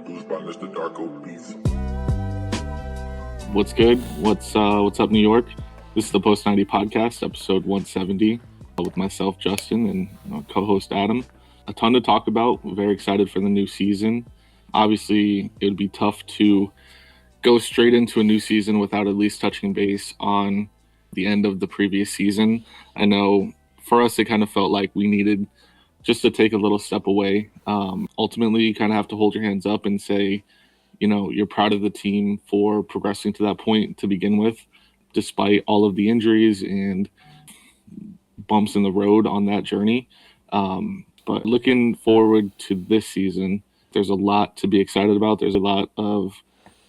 Produced by Mr. Darko Beats. What's good? What's up, New York? This is the Post 90 podcast, episode 170, with myself, Justin, and co-host Adam. A ton to talk about. We're very excited for the new season. Obviously, it would be tough to go straight into a new season without at least touching base on the end of the previous season. I know for us, it kind of felt like we needed just to take a little step away. Ultimately, you kind of have to hold your hands up and say, you're proud of the team for progressing to that point to begin with, despite all of the injuries and bumps in the road on that journey. But looking forward to this season, there's a lot to be excited about. There's a lot of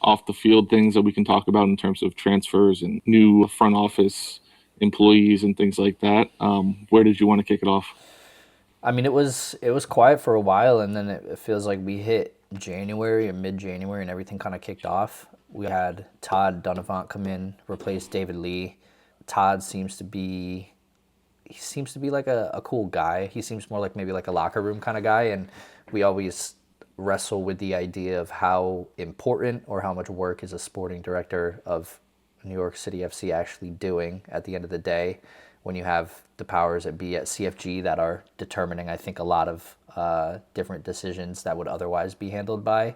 off the field things that we can talk about in terms of transfers and new front office employees and things like that. Where did you want to kick it off? I mean, it was quiet for a while, and then it feels like we hit January or mid-January, and everything kind of kicked off. We had Todd Dunivant come in, replace David Lee. Todd seems to be like a cool guy. He seems more like maybe like a locker room kind of guy, and we always wrestle with the idea of how important or how much work is a sporting director of New York City FC actually doing at the end of the day, when you have the powers that be at CFG that are determining, I think, a lot of different decisions that would otherwise be handled by,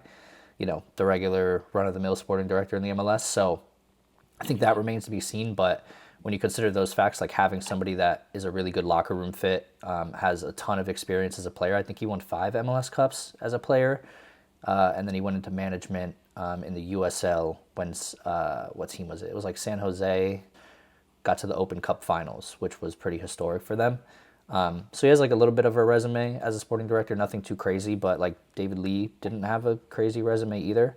the regular run-of-the-mill sporting director in the MLS. So I think that remains to be seen. But when you consider those facts, like having somebody that is a really good locker room fit, has a ton of experience as a player. I think he won 5 MLS Cups as a player, and then he went into management in the USL when, what team was it? It was like San Jose. Got to the Open Cup finals, which was pretty historic for them. So he has like a little bit of a resume as a sporting director, nothing too crazy, but like David Lee didn't have a crazy resume either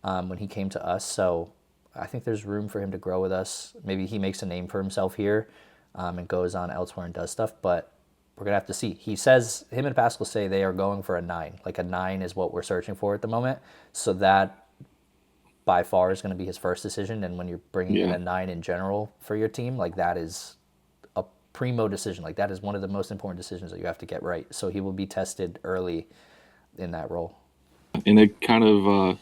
when he came to us. So I think there's room for him to grow with us. Maybe he makes a name for himself here and goes on elsewhere and does stuff, but we're going to have to see. Him and Pascal say they are going for a 9. Like a 9 is what we're searching for at the moment. So that by far is going to be his first decision. And when you're bringing in a 9 in general for your team, like that is a primo decision. Like that is one of the most important decisions that you have to get right. So he will be tested early in that role. And it kind of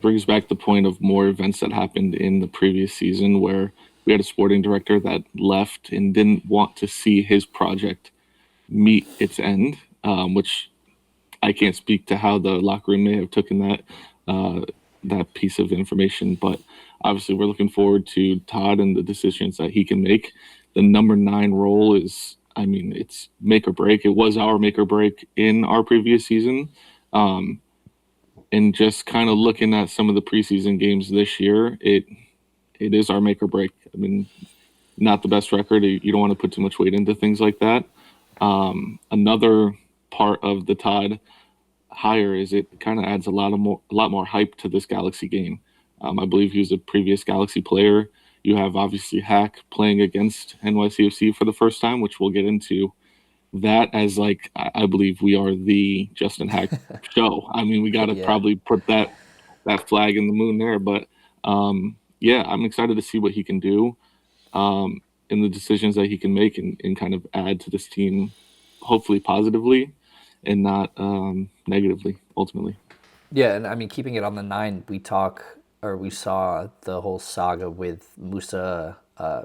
brings back the point of more events that happened in the previous season where we had a sporting director that left and didn't want to see his project meet its end, which I can't speak to how the locker room may have taken that piece of information, but obviously we're looking forward to Todd and the decisions that he can make. The number 9 role is, it's make or break. It was our make or break in our previous season. And just kind of looking at some of the preseason games this year, it is our make or break. Not the best record. You don't want to put too much weight into things like that. Another part of the Todd hire is it kind of adds a lot more hype to this Galaxy game. I believe he was a previous Galaxy player. You have obviously Haak playing against NYCFC for the first time, which we'll get into. That as like I believe we are the Justin Haak show. We got to probably put that flag in the moon there. But I'm excited to see what he can do and the decisions that he can make and kind of add to this team, hopefully positively and not negatively, ultimately. Yeah, and keeping it on the 9, we saw the whole saga with Musa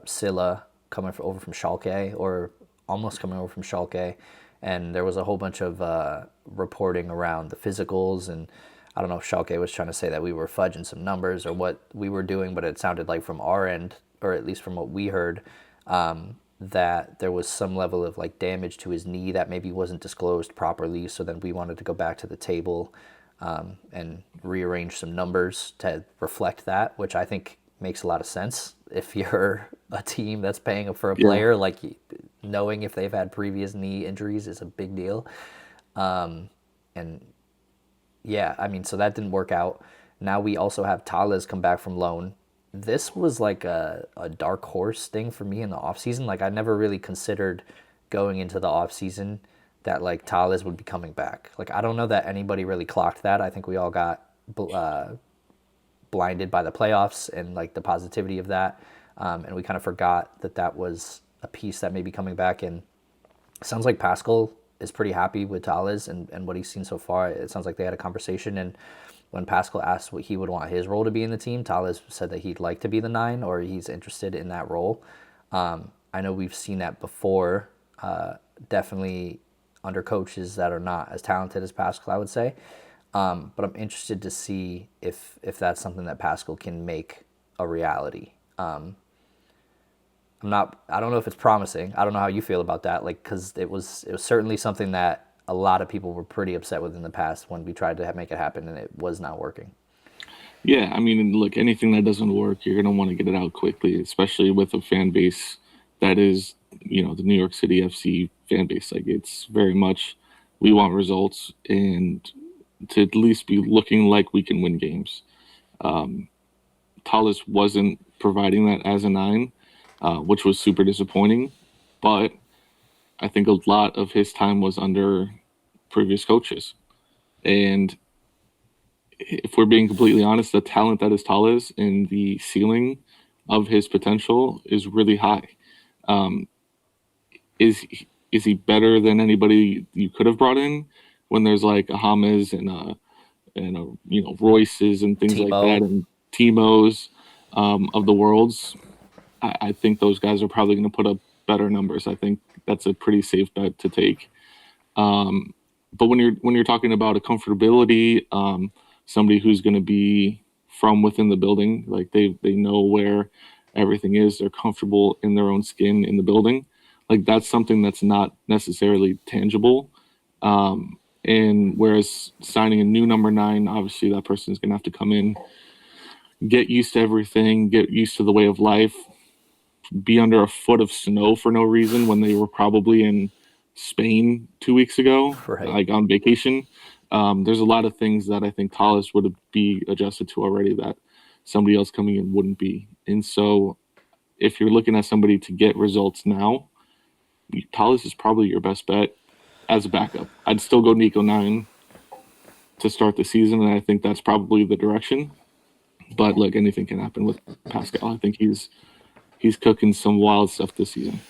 Silla coming over from Schalke, or almost coming over from Schalke, and there was a whole bunch of reporting around the physicals, and I don't know if Schalke was trying to say that we were fudging some numbers or what we were doing, but it sounded like from our end, or at least from what we heard, that there was some level of like damage to his knee that maybe wasn't disclosed properly. So then we wanted to go back to the table and rearrange some numbers to reflect that, which I think makes a lot of sense. If you're a team that's paying for a player, like knowing if they've had previous knee injuries is a big deal. So that didn't work out. Now we also have Tales come back from loan. This was like a dark horse thing for me in the offseason. Like I never really considered going into the offseason that like Tales would be coming back. Like I don't know that anybody really clocked that. I think we all got blinded by the playoffs and like the positivity of that. And we kind of forgot that was a piece that may be coming back. And it sounds like Pascal is pretty happy with Tales and what he's seen so far. It sounds like they had a conversation, and when Pascal asked what he would want his role to be in the team, Talles said that he'd like to be the 9 or he's interested in that role. I know we've seen that before, definitely under coaches that are not as talented as Pascal, I would say. But I'm interested to see if that's something that Pascal can make a reality. I don't know if it's promising. I don't know how you feel about that, like, because it was certainly something that a lot of people were pretty upset with in the past when we tried to make it happen and it was not working. Yeah, I mean, look, anything that doesn't work, you're going to want to get it out quickly, especially with a fan base that is, the New York City FC fan base. Like, it's very much, we want results and to at least be looking like we can win games. Talles wasn't providing that as a 9, which was super disappointing. But I think a lot of his time was under previous coaches. And if we're being completely honest, the talent that is Talles and the ceiling of his potential is really high. Is he better than anybody you could have brought in when there's like a James and a Royce's and things like that and Timo's of the worlds? I think those guys are probably going to put up better numbers. I think that's a pretty safe bet to take. But when you're talking about a comfortability, somebody who's going to be from within the building, like they know where everything is, they're comfortable in their own skin in the building. Like that's something that's not necessarily tangible. And whereas signing a new number 9, obviously that person is going to have to come in, get used to everything, get used to the way of life, be under a foot of snow for no reason when they were probably in Spain 2 weeks ago, right, like on vacation. There's a lot of things that I think Talles would be adjusted to already that somebody else coming in wouldn't be. And so if you're looking at somebody to get results now, Talles is probably your best bet as a backup. I'd still go Nico 9 to start the season, and I think that's probably the direction. But look, anything can happen with Pascal. I think he's cooking some wild stuff this season.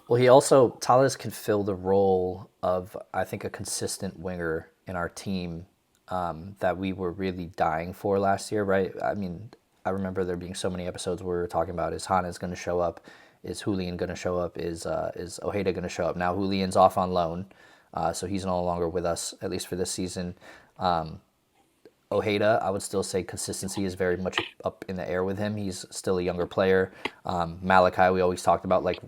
Well, Talles can fill the role of, I think, a consistent winger in our team that we were really dying for last year, right? I mean, I remember there being so many episodes where we were talking about, is Hannes going to show up? Is Julian going to show up? Is Ojeda going to show up? Now Julian's off on loan, so he's no longer with us, at least for this season. Ojeda, I would still say consistency is very much up in the air with him. He's still a younger player. Malachi, we always talked about, like,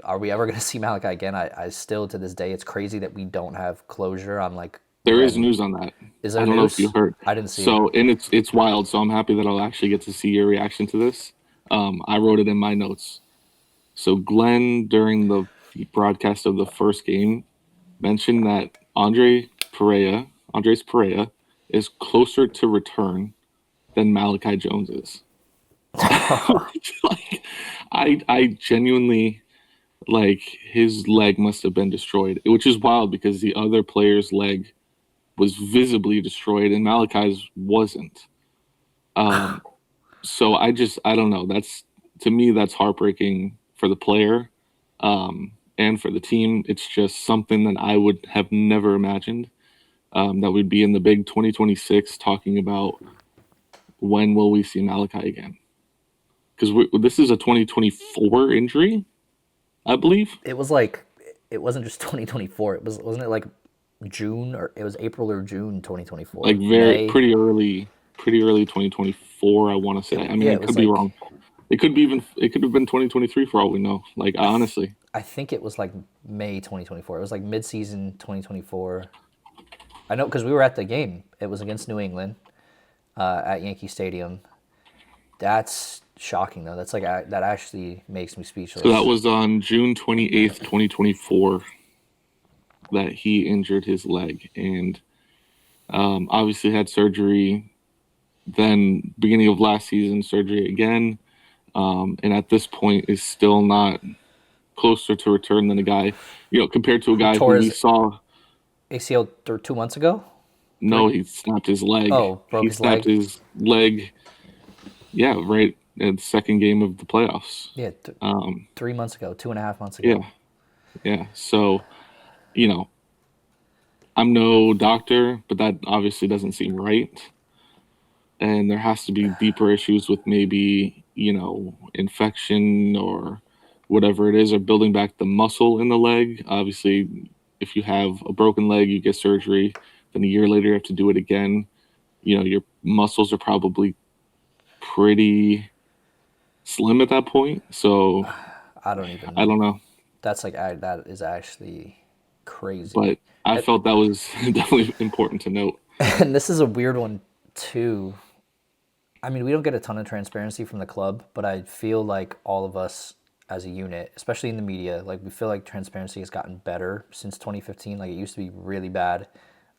are we ever going to see Malachi again? I still, to this day, it's crazy that we don't have closure on, like... There is news on that. Is there I don't know if you heard. I didn't see it. And it's wild, so I'm happy that I'll actually get to see your reaction to this. I wrote it in my notes. So Glenn, during the broadcast of the first game, mentioned that Andres Pereira is closer to return than Malachi Jones is. Like, I genuinely, like, his leg must have been destroyed, which is wild because the other player's leg was visibly destroyed and Malachi's wasn't. So I don't know. To me, that's heartbreaking for the player and for the team. It's just something that I would have never imagined. That would be in the big 2026 talking about when will we see Malachi again? Because this is a 2024 injury, I believe. It wasn't just 2024. Wasn't it like June, or it was April or June 2024? Like pretty early 2024, I want to say. I mean, it could be wrong. It could have been 2023 for all we know. Like, honestly. I think it was like May 2024. It was like mid-season 2024. I know because we were at the game. It was against New England at Yankee Stadium. That's shocking, though. That's like that actually makes me speechless. So that was on June 28th, 2024 that he injured his leg and obviously had surgery. Then beginning of last season, surgery again. And at this point is still not closer to return than a guy, compared to a guy who we saw ACL 2 months ago. No, he snapped his leg. Oh, broke his leg. He snapped his leg. Yeah, right at the second game of the playoffs. Yeah, 3 months ago, 2.5 months ago. Yeah. So, I'm no doctor, but that obviously doesn't seem right. and there has to be deeper issues with maybe, infection or whatever it is, or building back the muscle in the leg. Obviously, if you have a broken leg, you get surgery, then a year later you have to do it again. Your muscles are probably pretty slim at that point. So I don't I even. don't know, That is actually crazy. but I And, felt that was definitely important to note. and this is a weird one too. I mean, we don't get a ton of transparency from the club, but I feel like all of us as a unit, especially in the media, like we feel like transparency has gotten better since 2015. Like it used to be really bad,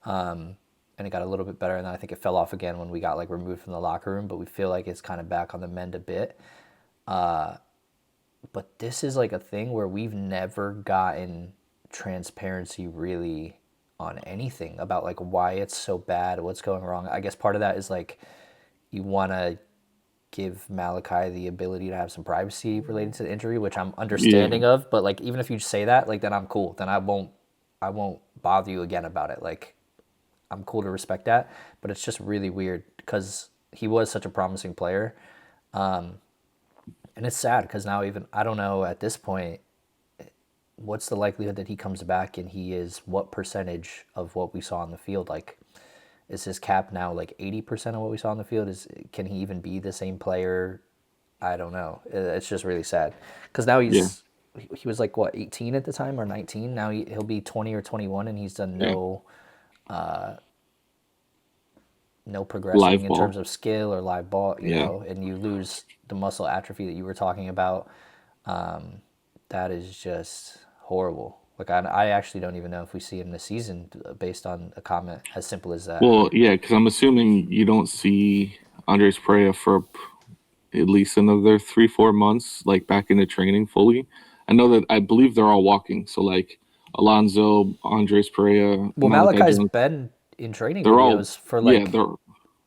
and it got a little bit better, and then I think it fell off again when we got like removed from the locker room. But we feel like it's kind of back on the mend a bit. But this is like a thing where we've never gotten transparency really on anything about like why it's so bad, what's going wrong. I guess part of that is like you want to give Malachi the ability to have some privacy related to the injury, which I'm Yeah, understanding of. But like even if you say that, like then I'm cool. Then I won't bother you again about it. Like I'm cool to respect that. But it's just really weird because he was such a promising player, and it's sad because now even I don't know at this point what's the likelihood that he comes back and he is what percentage of what we saw on the field. Like is his cap now like 80% of what we saw on the field? Can he even be the same player? I don't know. It's just really sad because now yeah, he was like what 18 at the time or 19. Now he'll be 20 or 21, and he's done yeah. no progressing Live in terms ball. of skill or live ball. Yeah. And you lose the muscle atrophy that you were talking about. That is just horrible. Like I actually don't even know if we see him this season based on a comment as simple as that. Well, yeah, because I'm assuming you don't see Andres Perea for at least another 3, 4 months, like back into training fully. I believe they're all walking. So like Alonso, Andres Perea, Well, Malachi Malachi's Jones, been in training they're all videos for yeah, like they're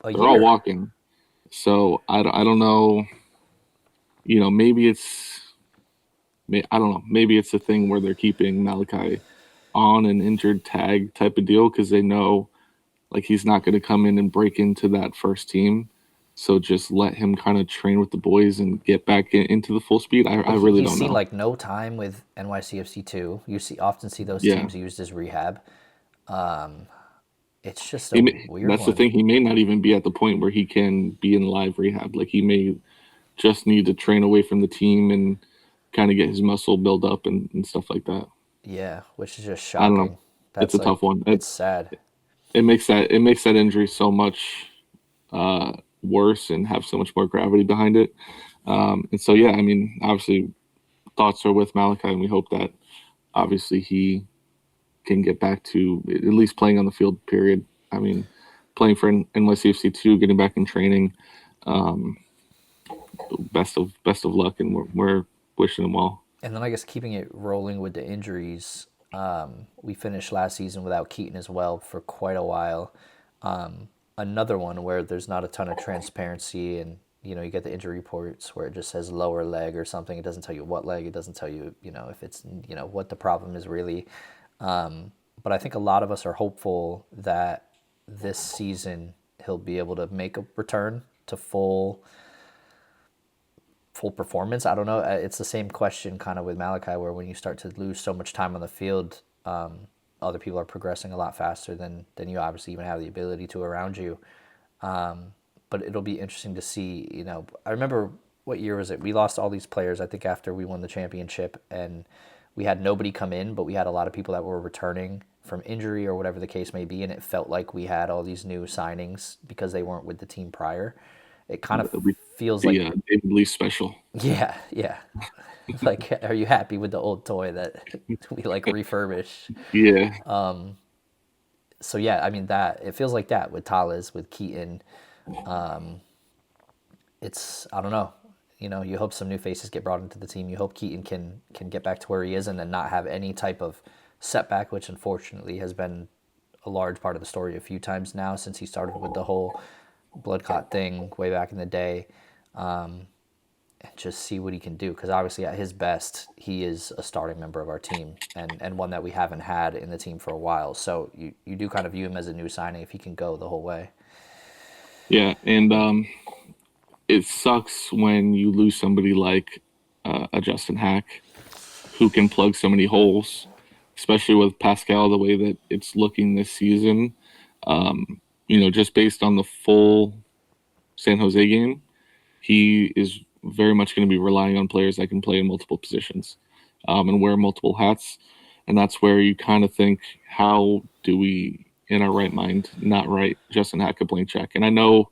a they're all year. walking. So I don't know. Maybe I don't know. Maybe it's a thing where they're keeping Malachi on an injured tag type of deal because they know like he's not going to come in and break into that first team. So just let him kind of train with the boys and get back into the full speed. I But really he's don't seen know. like no time with NYCFC too. You often see those Yeah, teams used as rehab. It's just a weird that's the one. thing. He may not even be at the point where he can be in live rehab. Like he may just need to train away from the team and kind of get his muscle build up and stuff like that. Yeah, which is just I don't know. shocking. It's That's a tough like one. it's sad. It makes that injury so much worse and have so much more gravity behind it. And so yeah, I mean, obviously thoughts are with Malachi, and we hope that obviously he can get back to at least playing on the field. Period. I mean, playing for NYCFC two, getting back in training. Um, best of luck, and we're wishing him well. And then I guess keeping it rolling with the injuries, we finished last season without Keaton as well for quite a while. Another one where there's not a ton of transparency, and you get the injury reports where it just says lower leg or something. It doesn't tell you what leg. It doesn't tell you if it's what the problem is really. But I think a lot of us are hopeful that this season he'll be able to make a return to full performance. I don't know. It's the same question kind of with Malachi, where when you start to lose so much time on the field, other people are progressing a lot faster than you obviously even have the ability to around you. But it'll be interesting to see. I remember what year was it? We lost all these players. I think after we won the championship, and we had nobody come in, but we had a lot of people that were returning from injury or whatever the case may be, and it felt like we had all these new signings because they weren't with the team prior. It kind of We feels like the David Lee special. yeah, yeah. Like, are you happy with the old toy that we like refurbish? Yeah, So yeah, I mean that it feels like that with Talas, with Keaton. It's I don't know. You hope some new faces get brought into the team. You hope Keaton can get back to where he is and then not have any type of setback, which unfortunately has been a large part of the story a few times now since he started with the whole blood clot thing way back in the day. And just see what he can do, because obviously at his best he is a starting member of our team, and one that we haven't had in the team for a while. So you do kind of view him as a new signing if he can go the whole way. Yeah, and it sucks when you lose somebody like a Justin Haak who can plug so many holes, especially with Pascal the way that it's looking this season. Just based on the full San Jose game, he is very much going to be relying on players that can play in multiple positions and wear multiple hats. And that's where you kind of think, how do we, in our right mind, not write Justin Haak a blank check? And I know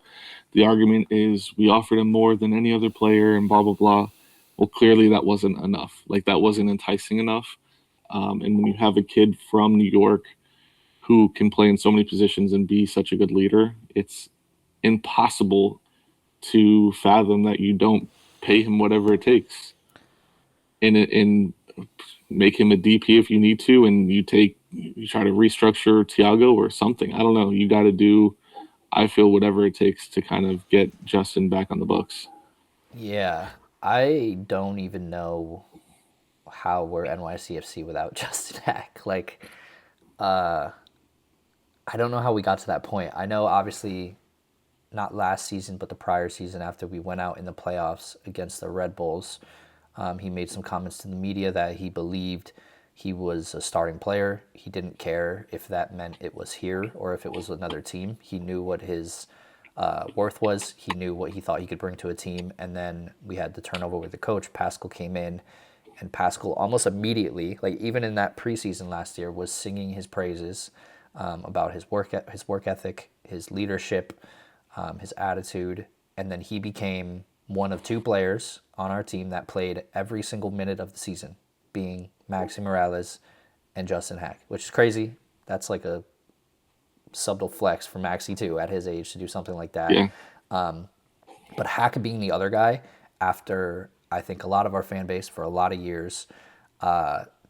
the argument is we offered him more than any other player and blah, blah, blah. Well, clearly that wasn't enough. Like, that wasn't enticing enough. And when you have a kid from New York who can play in so many positions and be such a good leader, it's impossible to fathom that you don't pay him whatever it takes and make him a DP if you need to, and you try to restructure Thiago or something. I don't know. You got to do, I feel, whatever it takes to kind of get Justin back on the books. Yeah, I don't even know how we're NYCFC without Justin Haak. Like, I don't know how we got to that point. I know, obviously, not last season, but the prior season after we went out in the playoffs against the Red Bulls, he made some comments to the media that he believed he was a starting player. He didn't care if that meant it was here or if it was another team. He knew what his worth was. He knew what he thought he could bring to a team. And then we had the turnover with the coach. Pascal came in, and Pascal almost immediately, like even in that preseason last year, was singing his praises about his work ethic, his leadership, his attitude, and then he became one of two players on our team that played every single minute of the season, being Maxi Morales and Justin Haak, which is crazy. That's like a subtle flex for Maxi too at his age to do something like that. Yeah. But Haak being the other guy, after I think a lot of our fan base for a lot of years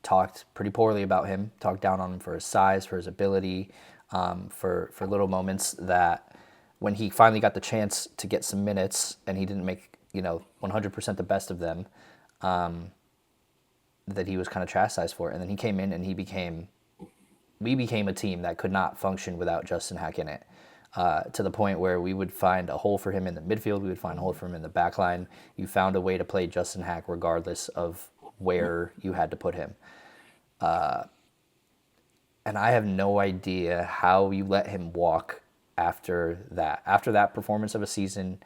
talked pretty poorly about him, talked down on him for his size, for his ability, for little moments that when he finally got the chance to get some minutes and he didn't make 100% the best of them, that he was kind of chastised for it. And then he came in and we became a team that could not function without Justin Haak in it. To the point where we would find a hole for him in the midfield, we would find a hole for him in the back line. You found a way to play Justin Haak regardless of where you had to put him. And I have no idea how you let him walk after that. After that performance of a season,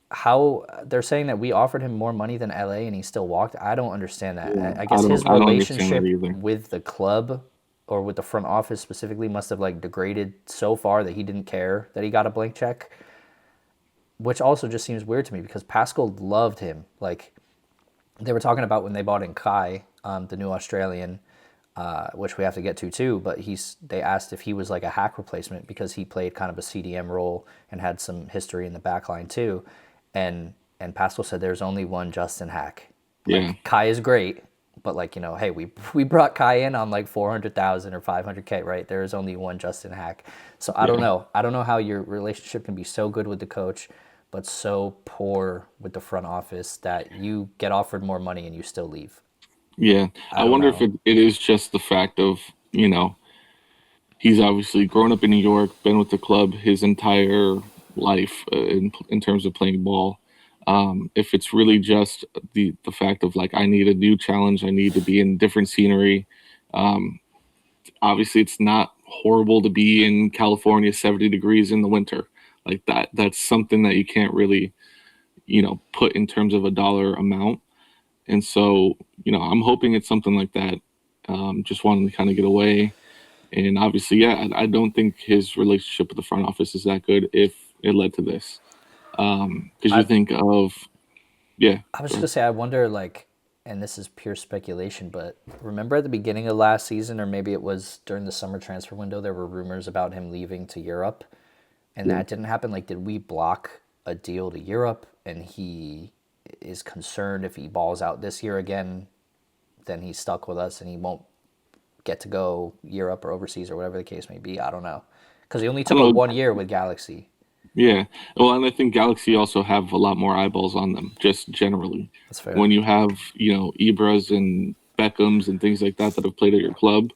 how they're saying that we offered him more money than LA and he still walked. I don't understand that. Yeah, I guess his I don't understand that relationship either. with the club or with the front office specifically must have like degraded so far that he didn't care that he got a blank check, which also just seems weird to me because Pascal loved him. Like they were talking about when they bought in Kai, the new Australian, which we have to get to too. But they asked if he was like a Haak replacement because he played kind of a CDM role and had some history in the back line too. And Pascal said there's only one Justin Haak. Like, Yeah. Kai is great, but like, hey, we brought Kai in on like 400,000 or 500K, right? There is only one Justin Haak. So I don't know. I don't know how your relationship can be so good with the coach, but so poor with the front office that you get offered more money and you still leave. Yeah. I I don't wonder if know. it is just the fact of, he's obviously grown up in New York, been with the club his entire life in terms of playing ball. If it's really just the fact of like, I need a new challenge, I need to be in different scenery. Obviously, it's not horrible to be in California, 70 degrees in the winter. Like that, that's something that you can't really, put in terms of a dollar amount. And so, I'm hoping it's something like that. Just wanting to kind of get away. And obviously, yeah, I don't think his relationship with the front office is that good if it led to this. Because you I think of, yeah, I was go just gonna ahead. say I wonder like, and this is pure speculation, but remember at the beginning of last season, or maybe it was during the summer transfer window, there were rumors about him leaving to Europe, and Yeah. that didn't happen. Like, did we block a deal to Europe, and he is concerned if he balls out this year again, then he's stuck with us and he won't get to go Europe or overseas or whatever the case may be. I don't know, because he only I took a don't know. 1 year with Galaxy. Yeah. Well, and I think Galaxy also have a lot more eyeballs on them, just generally. That's fair. When you have, Ibras and Beckhams and things like that that have played at your club,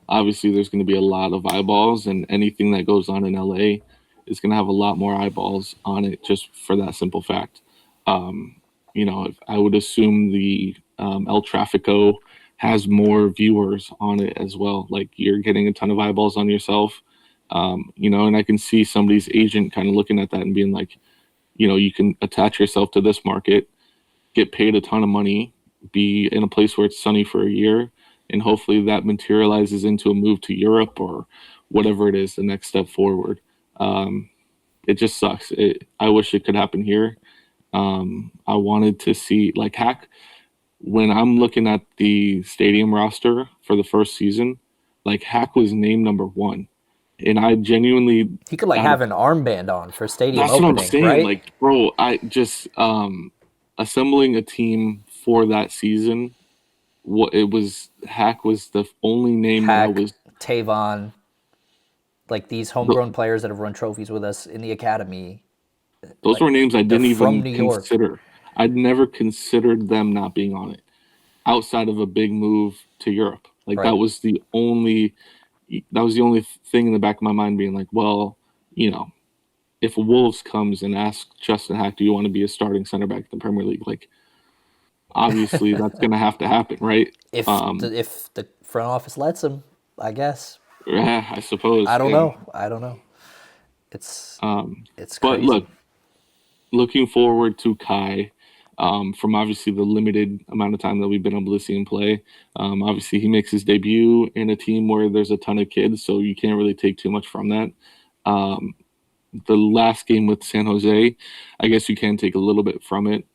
obviously there's going to be a lot of eyeballs, and anything that goes on in LA is going to have a lot more eyeballs on it just for that simple fact. I would assume the El Trafico has more viewers on it as well. Like you're getting a ton of eyeballs on yourself, and I can see somebody's agent kind of looking at that and being like, you can attach yourself to this market, get paid a ton of money, be in a place where it's sunny for a year, and hopefully that materializes into a move to Europe or whatever it is, the next step forward. It just sucks. I wish it could happen here. I wanted to see like Hack when I'm looking at the stadium roster for the first season, like Hack was named number one. And I genuinely He could like have an armband on for stadium that's what I'm opening, saying. right? Like, bro, I just assembling a team for that season. What it was, Hack was the only name that I Hack, was. Tavon, like these homegrown players that have run trophies with us in the academy. Those Like were names I they're didn't from even New York. consider. I'd never considered them not being on it outside of a big move to Europe. Like Right. that was the only thing in the back of my mind being like, well, if Wolves comes and asks Justin Haak, do you want to be a starting center back in the Premier League? Like, obviously that's going to have to happen, right? If the front office lets him, I guess. Yeah, I suppose. I don't know. It's it's But crazy. looking forward to Kai. From obviously the limited amount of time that we've been able to see him play. Obviously, he makes his debut in a team where there's a ton of kids, so you can't really take too much from that. The last game with San Jose, I guess you can take a little bit from it.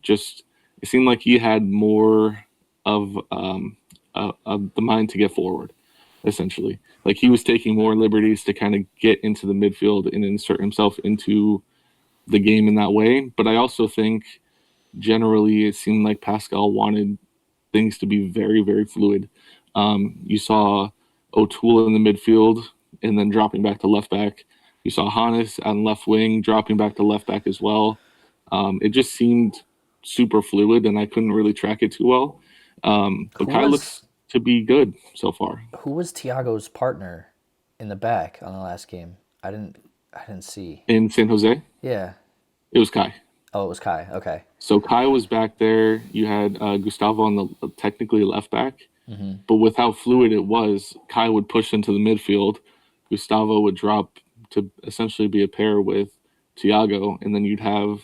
Just it seemed like he had more of the mind to get forward, essentially. Like he was taking more liberties to kind of get into the midfield and insert himself into the game in that way. But I also think generally it seemed like Pascal wanted things to be very, very fluid. You saw O'Toole in the midfield and then dropping back to left back. You saw Hannes on left wing dropping back to left back as well. It just seemed super fluid, and I couldn't really track it too well. But Kai looks to be good so far. Who was Thiago's partner in the back on the last game? I didn't see. In San Jose, Yeah. it was Kai. Oh, it was Kai. Okay. So Kai was back there. You had Gustavo on the technically left back, but with how fluid it was, Kai would push into the midfield. Gustavo would drop to essentially be a pair with Thiago, and then you'd have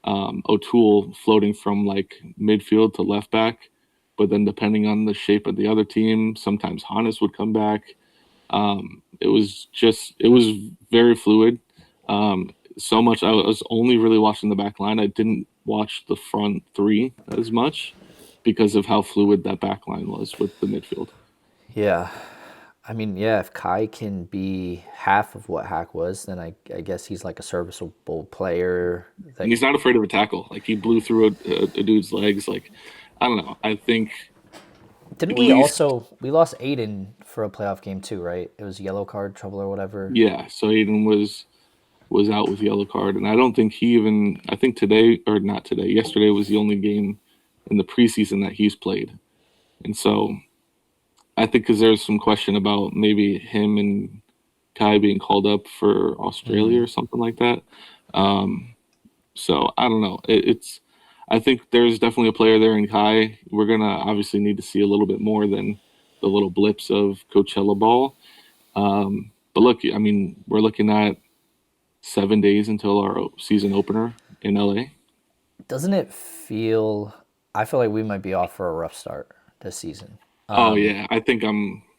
O'Toole floating from like midfield to left back. But then depending on the shape of the other team, sometimes Hannes would come back. It was very fluid. So much I was only really watching the back line. I didn't watch the front three as much because of how fluid that back line was with the midfield. Yeah. I mean, yeah, if Kai can be half of what Hack was, then I guess he's like a serviceable player. And he's not afraid of a tackle. Like he blew through a dude's legs. Like, I don't know. I think Didn't we we lost Aiden for a playoff game too, right? It was yellow card trouble or whatever. Yeah, so Aiden was out with yellow card, and I don't think I think today, or not today, yesterday was the only game in the preseason that he's played. And so I think because there's some question about maybe him and Kai being called up for Australia or something like that. So I don't know. I think there's definitely a player there in Kai. We're going to obviously need to see a little bit more than the little blips of Coachella ball. But look, I mean, we're looking at 7 days until our season opener in LA. Doesn't it feel? I feel like we might be off for a rough start this season. Oh yeah, I think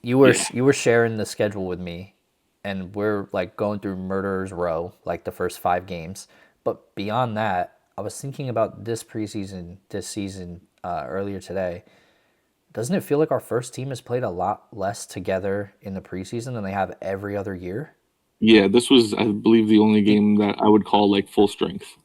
You were sharing the schedule with me, and we're like going through Murderers Row, like the first 5 games. But beyond that, I was thinking about this season earlier today. Doesn't it feel like our first team has played a lot less together in the preseason than they have every other year? Yeah, this was, I believe, the only game that I would call like full strength.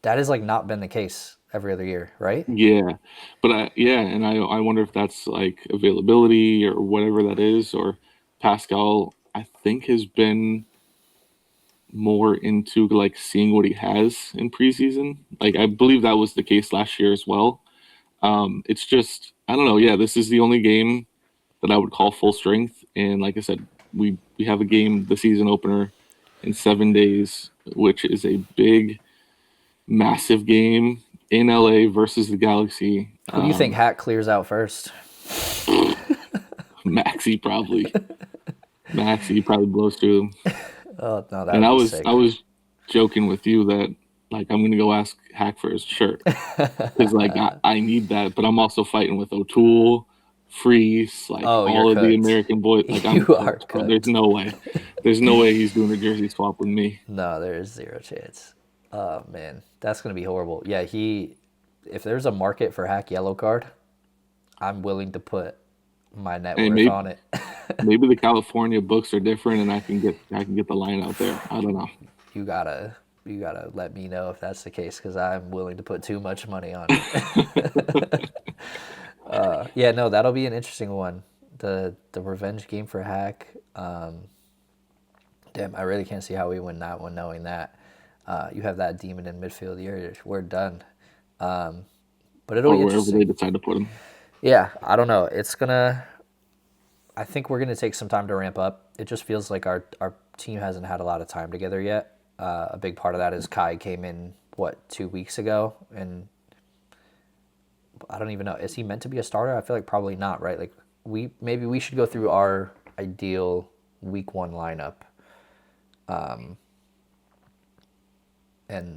That has like not been the case every other year, right? Yeah, but I wonder if that's like availability or whatever that is, or Pascal, I think, has been more into like seeing what he has in preseason. Like I believe that was the case last year as well. It's just I don't know. Yeah, this is the only game that I would call full strength, And like I said, we have a game, the season opener, in 7 days, which is a big, massive game in LA versus the Galaxy. Who do you think Hack clears out first? Maxi probably. Maxi probably blows through them. Oh no, that And would be sick. I was joking with you that like I'm gonna go ask Hack for his shirt because like I need that, but I'm also fighting with O'Toole, Freese, like Oh, you're all of the cooked. American boys. Like I'm You are cooked, bro. There's cooked. no way he's doing a jersey swap with me. No, there is zero chance. Oh man, that's gonna be horrible. Yeah, if there's a market for Hack yellow card, I'm willing to put my net Hey, worth on it. maybe the California books are different, and I can get the line out there. I don't know. You gotta let me know if that's the case, because I'm willing to put too much money on it. Yeah, no, that'll be an interesting one. The revenge game for Hack. Damn, I really can't see how we win that one, knowing that you have that demon in midfield. We're done. But it'll Or be wherever interesting. they decide to put him. Yeah, I don't know. I think we're gonna take some time to ramp up. It just feels like our team hasn't had a lot of time together yet. A big part of that is Kai came in 2 weeks ago, and I don't even know. Is he meant to be a starter? I feel like probably not, right? Like maybe we should go through our ideal week 1 lineup, and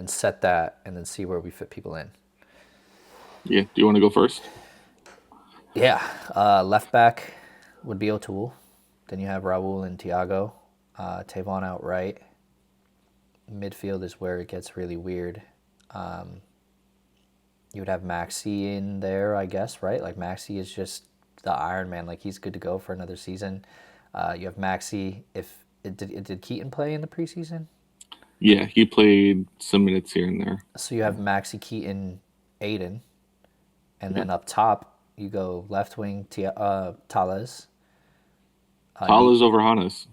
set that, and then see where we fit people in. Yeah. Do you want to go first? Yeah, left back would be O'Toole. Then you have Raul and Thiago. Tavon out right. Midfield is where it gets really weird. You would have Maxi in there, I guess, right? Like Maxi is just the Iron Man. Like he's good to go for another season. You have Maxi. Did Keaton play in the preseason? Yeah, he played some minutes here and there. So you have Maxi, Keaton, Aiden, and then up top you go left wing Tales. Tala's over Hannes.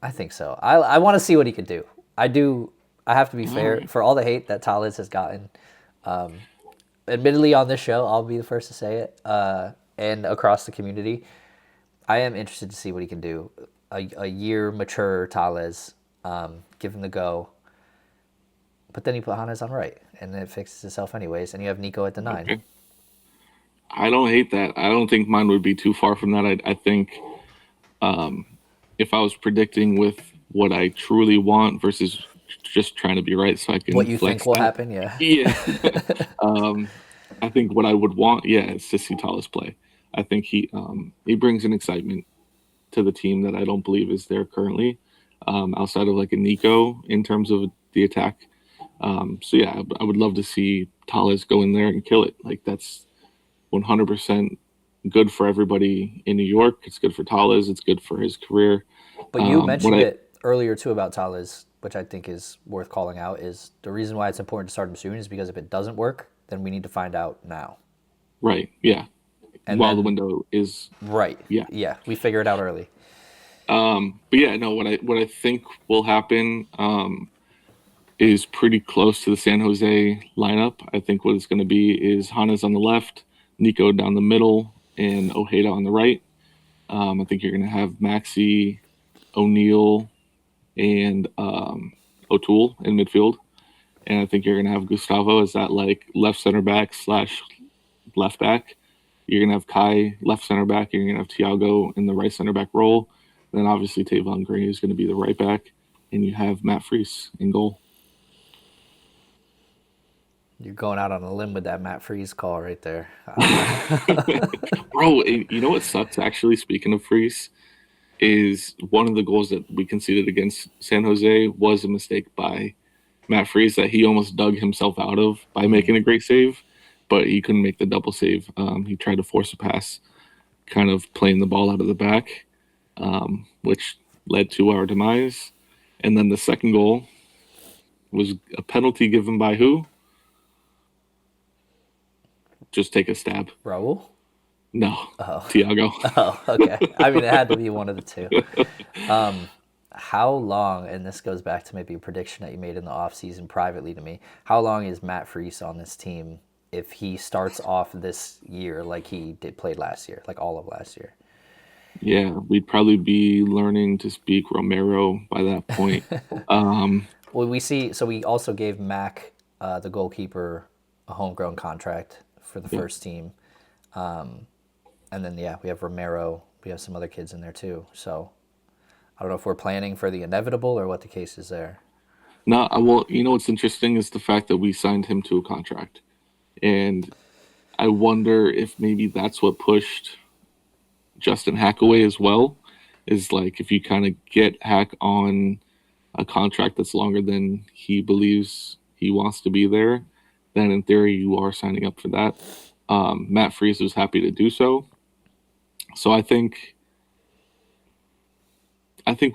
I think so. I want to see what he could do. I do. I have to be fair. Right. For all the hate that Tales has gotten, admittedly on this show, I'll be the first to say it, and across the community, I am interested to see what he can do. A year mature Tales, give him the go. But then you put Hannes on right, and it fixes itself anyways, and you have Nico at the 9. Okay. I don't hate that. I don't think mine would be too far from that. I think if I was predicting with what I truly want versus just trying to be right so I can What you flex think will that. happen, yeah. Yeah. I think what I would want, is to see Tallis play. I think he brings an excitement to the team that I don't believe is there currently, outside of like a Nico in terms of the attack. So yeah, I would love to see Tallis go in there and kill it. Like that's 100% good for everybody in New York. It's good for Tallis. It's good for his career. But you mentioned it earlier too about Tales, which I think is worth calling out, is the reason why it's important to start him soon is because if it doesn't work, then we need to find out now. Right. Yeah. And While then, the window is right. Yeah. Yeah. We figure it out early. But yeah, no. What I think will happen is pretty close to the San Jose lineup. I think what it's going to be is Hannes on the left, Nico down the middle, and Ojeda on the right. I think you're going to have Maxi, O'Neal, and O'Toole in midfield. And I think you're going to have Gustavo as that like left center back / left back. You're going to have Kai left center back. You're going to have Thiago in the right center back role. And then obviously Tavon Green is going to be the right back. And you have Matt Freese in goal. You're going out on a limb with that Matt Freeze call right there. Bro, you know what sucks actually, speaking of Freese, is one of the goals that we conceded against San Jose was a mistake by Matt Freese that he almost dug himself out of by making a great save, but he couldn't make the double save. He tried to force a pass, kind of playing the ball out of the back, which led to our demise. And then the second goal was a penalty given by who? Just take a stab. Raul? No, Thiago. Oh, okay. I mean, it had to be one of the two. How long, and this goes back to maybe a prediction that you made in the offseason privately to me, how long is Matt Freese on this team if he starts off this year like he played last year, like all of last year? Yeah, we'd probably be learning to speak Romero by that point. Um, Well, we also gave Mac, the goalkeeper, a homegrown contract for the yeah. first team. And then, yeah, we have Romero. We have some other kids in there too. So I don't know if we're planning for the inevitable or what the case is there. No, well, what's interesting is the fact that we signed him to a contract, and I wonder if maybe that's what pushed Justin Haak away as well. Is like if you kind of get Hack on a contract that's longer than he believes he wants to be there, then in theory you are signing up for that. Matt Freese was happy to do so, so I think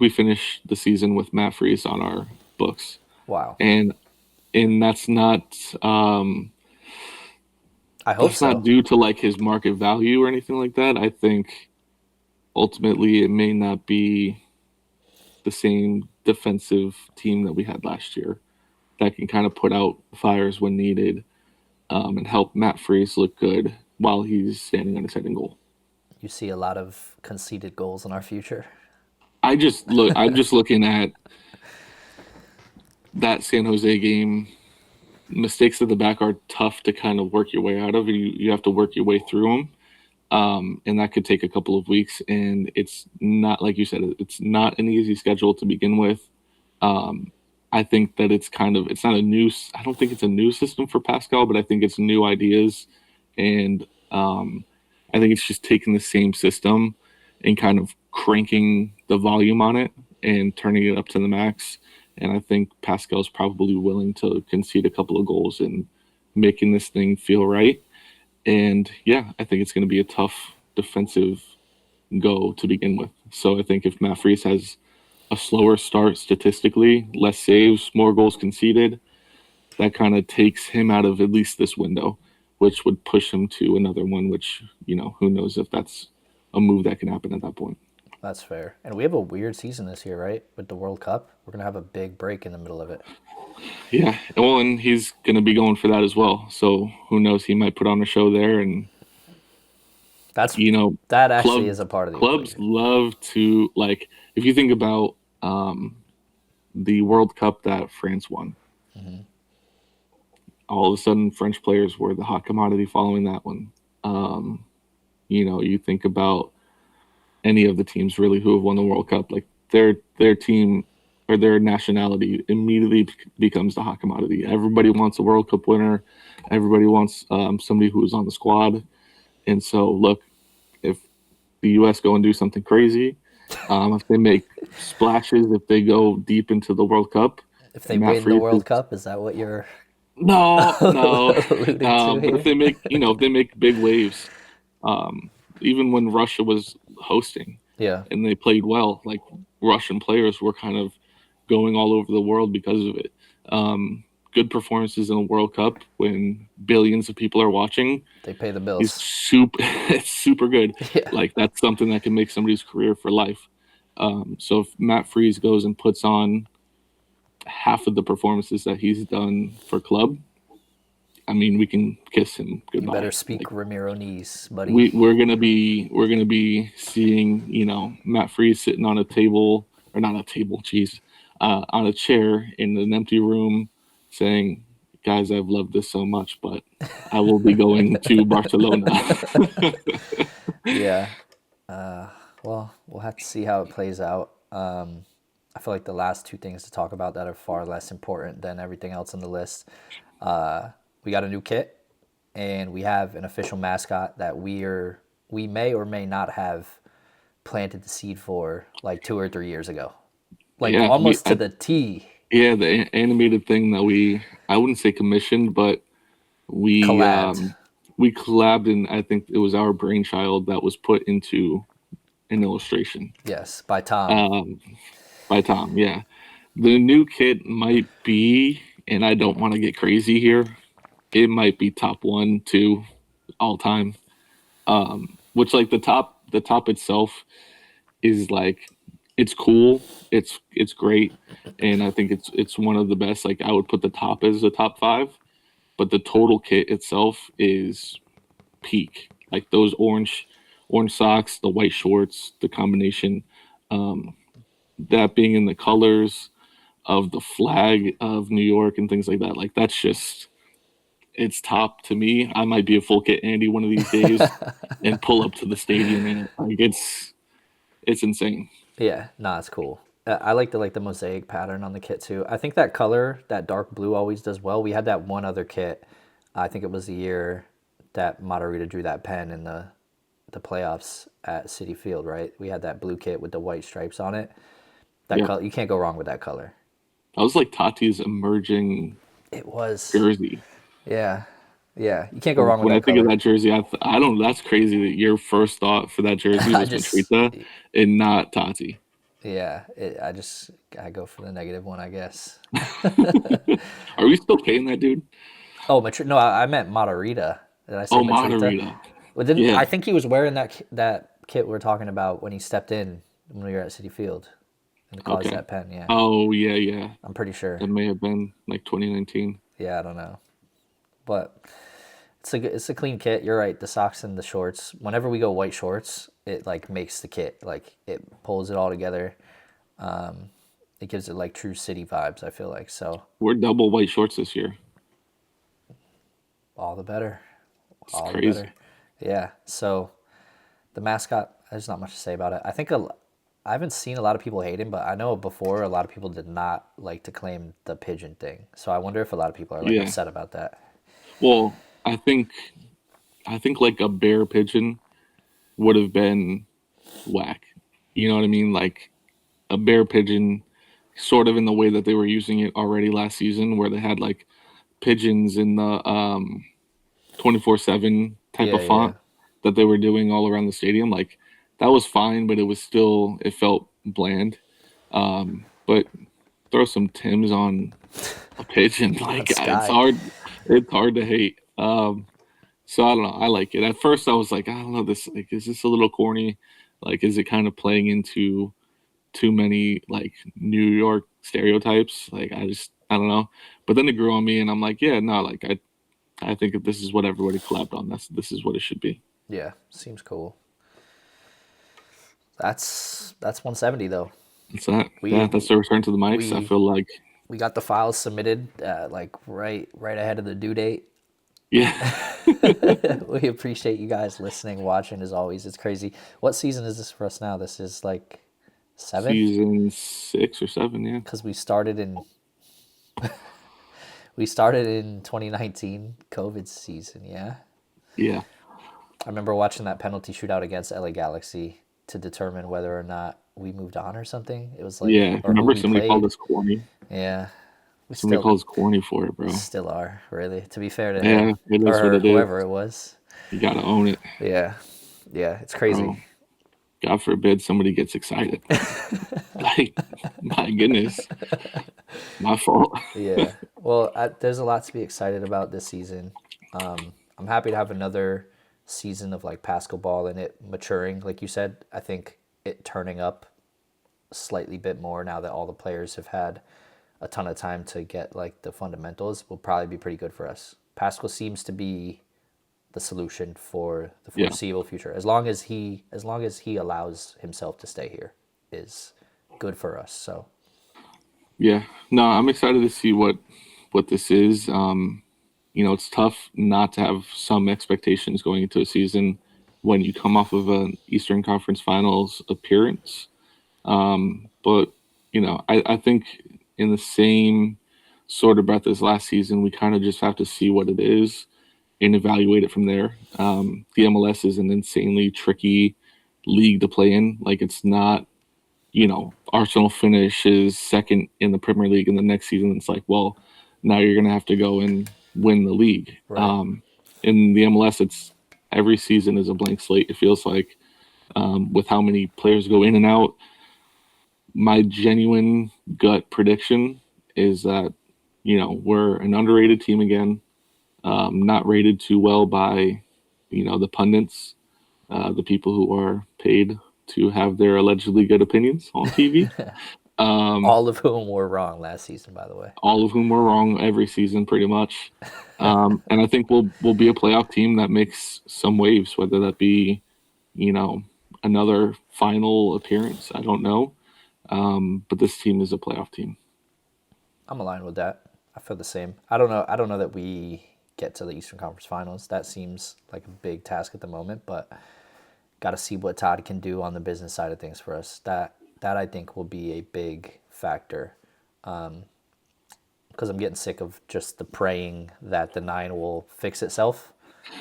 we finished the season with Matt Freese on our books, Wow. and and I hope that's not so. due to like his market value or anything like that. I think ultimately it may not be the same defensive team that we had last year that can kind of put out fires when needed, and help Matt Freese look good while he's standing on his head in goal. You see a lot of conceded goals in our future. I'm just looking at that San Jose game. Mistakes at the back are tough to kind of work your way out of. You have to work your way through them. And that could take a couple of weeks. And it's not, like you said, it's not an easy schedule to begin with. Um, I think that it's not a new, I don't think it's a new system for Pascal, but I think it's new ideas. And I think it's just taking the same system and kind of cranking the volume on it and turning it up to the max. And I think Pascal's probably willing to concede a couple of goals and making this thing feel right. And yeah, I think it's going to be a tough defensive go to begin with. So I think if Matt Freese has a slower start statistically, less saves, more goals conceded, that kind of takes him out of at least this window, which would push him to another one, which, who knows if that's a move that can happen at that point. That's fair. And we have a weird season this year, right? With the World Cup. We're going to have a big break in the middle of it. Yeah. Well, and he's going to be going for that as well. So who knows? He might put on a show there. And, That's you know, that actually club is a part of the clubs equation. love to, like, if you think about the World Cup that France won, all of a sudden French players were the hot commodity following that one. Um, you think about any of the teams really who have won the World Cup, like their team or their nationality immediately becomes the hot commodity. Everybody wants a World Cup winner. Everybody wants somebody who is on the squad. And so, look, if the U.S. go and do something crazy, if they make splashes, if they go deep into the World Cup, If they Matt win the Freese is World Cup, is that what you're no, no. alluding to But here? if they make big waves, um, even when Russia was hosting Yeah. and they played well, like Russian players were kind of going all over the world because of it. Good performances in a World Cup when billions of people are watching They pay the is bills. super. It's super good. Yeah. Like that's something that can make somebody's career for life. So if Matt Freese goes and puts on half of the performances that he's done for club, I mean, we can kiss him You better goodbye. Like speak Ramiro knees, buddy. we're gonna be seeing Matt Freese sitting on a table or not a table, geez, on a chair in an empty room, saying, "Guys, I've loved this so much, but I will be going to Barcelona." Yeah. Well, we'll have to see how it plays out. I feel like the last two things to talk about that are far less important than everything else on the list. We got a new kit, and we have an official mascot that we may or may not have planted the seed for like 2 or 3 years ago, like Yeah, almost to the T. yeah, the animated thing that I wouldn't say commissioned, but we Collabed. um, we collabed, and I think it was our brainchild that was put into an illustration. Yes, by Tom. Um, by Tom. Yeah, the new kit might be, and I don't want to get crazy here. It might be top one, two, all time. Which like the top itself is like it's cool, it's great, and I think it's one of the best. Like I would put the top as a top five, but the total kit itself is peak. Like those orange socks, the white shorts, the combination, um, that being in the colors of the flag of New York and things like that. Like that's just it's top to me. I might be a full kit Andy one of these days and pull up to the stadium in it. Like it's insane. Yeah, nah, it's cool. I like the mosaic pattern on the kit too. I think that color, that dark blue, always does well. We had that one other kit. I think it was the year that Matarrita drew that pen in the playoffs at City Field, right? We had that blue kit with the white stripes on it. That Yeah. color, you can't go wrong with that color. That was like Tati's emerging It was, jersey. yeah, yeah. You can't go wrong with When I that think of color. that jersey, I don't. That's crazy that your first thought for that jersey I was just, Matrita and not Tati. yeah. I go for the negative one, I guess. Are we still paying that dude? Oh, no, I meant Matarrita. Did I say Oh, Matrita? Matarrita. Well, didn't Yeah. I think he was wearing that kit we're talking about when he stepped in when we were at City Field and caused Okay. that pen? Yeah, Oh, yeah. I'm pretty sure. That may have been like 2019. Yeah, I don't know, but it's a clean kit. You're right. The socks and the shorts. Whenever we go white shorts, it like makes the kit like it pulls it all together. It gives it like true city vibes. I feel like so. We're double white shorts this year. All the better. It's All the crazy. better. Yeah. So the mascot. There's not much to say about it. I haven't seen a lot of people hate him, but I know before a lot of people did not like to claim the pigeon thing. So I wonder if a lot of people are like Yeah. upset about that. Well, I think like a bear pigeon would have been whack. You know what I mean? Like a bear pigeon, sort of in the way that they were using it already last season, where they had like pigeons in the 24/7 type Yeah, of yeah, yeah. font that they were doing all around the stadium. Like that was fine, but it felt bland. But throw some Tims on a pigeon, like Sky. it's hard to hate. So I don't know. I like it. At first, I was like, I don't know. This like, is this a little corny? Like, is it kind of playing into too many like New York stereotypes? Like, I don't know. But then it grew on me, and I'm like, yeah, no, like I think if this is what everybody collabed on, this is what it should be. Yeah, seems cool. That's 170 though. It's that. We Yeah, that's the return to the mics. I we feel like, we got the files submitted like right ahead of the due date. yeah, We appreciate you guys listening, watching as always. It's crazy. What season is this for us now? This is like 7 season 6 or 7. Yeah, because we started in 2019 COVID season. Yeah, yeah, I remember watching that penalty shootout against LA Galaxy to determine whether or not we moved on or something. It was like yeah. or who Remember we somebody called played. us corny. Yeah, we Somebody called us corny for it, bro. still are really. To be fair to Yeah, him it or is what her, it is. whoever it was. You gotta own it, Yeah, yeah, it's crazy. bro. God forbid somebody gets excited. Like, my goodness, my fault. Yeah. Well, there's a lot to be excited about this season. I'm happy to have another season of like Pascal ball and it maturing. Like you said, I think it turning up slightly bit more now that all the players have had a ton of time to get like the fundamentals will probably be pretty good for us. Pascal seems to be the solution for the Yeah. foreseeable future. As long as he allows himself to stay here is good for us. So Yeah, no, I'm excited to see what this is. It's tough not to have some expectations going into a season when you come off of an Eastern Conference Finals appearance. But I think in the same sort of breath as last season, we kind of just have to see what it is and evaluate it from there. The MLS is an insanely tricky league to play in. Like it's not, Arsenal finishes second in the Premier League, and the next season it's like, well, now you're gonna have to go and win the league. Right. In the MLS, it's every season is a blank slate. It feels like with how many players go in and out. My genuine gut prediction is that we're an underrated team again, not rated too well by the pundits, the people who are paid to have their allegedly good opinions on TV. All of whom were wrong last season, by the way. All of whom were wrong every season, pretty much. And I think we'll be a playoff team that makes some waves, whether that be another final appearance. I don't know. But this team is a playoff team. I'm aligned with that. I feel the same. I don't know. I don't know that we get to the Eastern Conference Finals. That seems like a big task at the moment, but got to see what Todd can do on the business side of things for us. That I think will be a big factor. Because I'm getting sick of just the praying that the 9 will fix itself,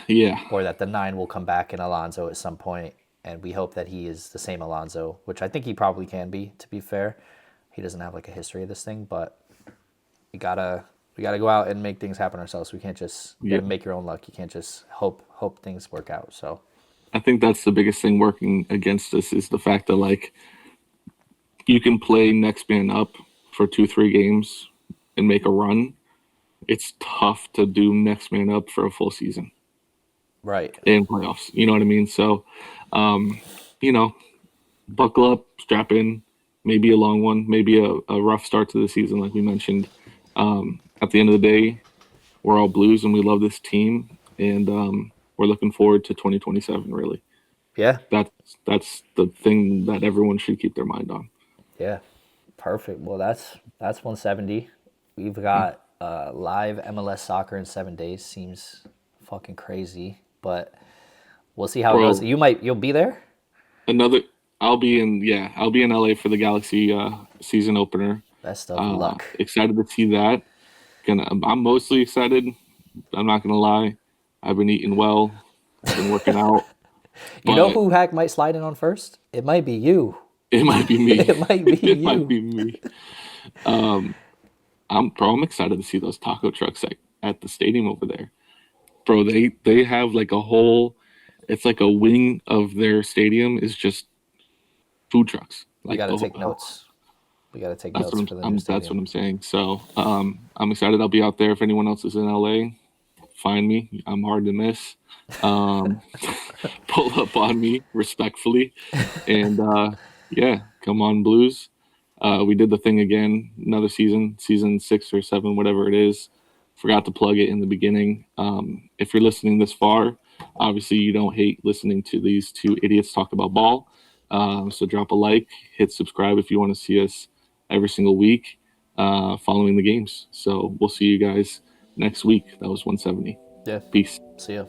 Yeah. or that the 9 will come back in Alonso at some point, and we hope that he is the same Alonso, which I think he probably can be. To be fair, he doesn't have like a history of this thing, but we gotta go out and make things happen ourselves. We can't just you gotta make your own luck. You can't just hope things work out. So I think that's the biggest thing working against us is the fact that like you can play next man up for 2-3 games and make a run. It's tough to do next man up for a full season. Right. In playoffs. You know what I mean? So, buckle up, strap in, maybe a long one, maybe a rough start to the season, like we mentioned. At the end of the day, we're all Blues and we love this team, and we're looking forward to 2027, really. Yeah. That's the thing that everyone should keep their mind on. Yeah. Perfect. Well, that's 170. We've got live MLS soccer in 7 days. Seems fucking crazy, but we'll see how it goes. You'll be there? I'll be in LA for the Galaxy season opener. Best of luck. Excited to see that. I'm mostly excited. I'm not gonna lie. I've been eating well. I've been working out. You know who Haak might slide in on first? It might be you. It might be me. It might be you. It might be me. I'm excited to see those taco trucks at the stadium over there. Bro, they have like a whole, it's like a wing of their stadium is just food trucks. We got to take notes. We got to take notes for the new stadium. That's what I'm saying. So I'm excited. I'll be out there. If anyone else is in LA, find me. I'm hard to miss. Pull up on me respectfully. And come on Blues. We did the thing again, another season 6 or 7, whatever it is. Forgot to plug it in the beginning. If you're listening this far, obviously you don't hate listening to these two idiots talk about ball. So drop a like, hit subscribe if you want to see us every single week following the games. So we'll see you guys next week. That was 170. Yeah. Peace. See ya.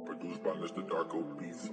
Produced by Mr. Darko Beats.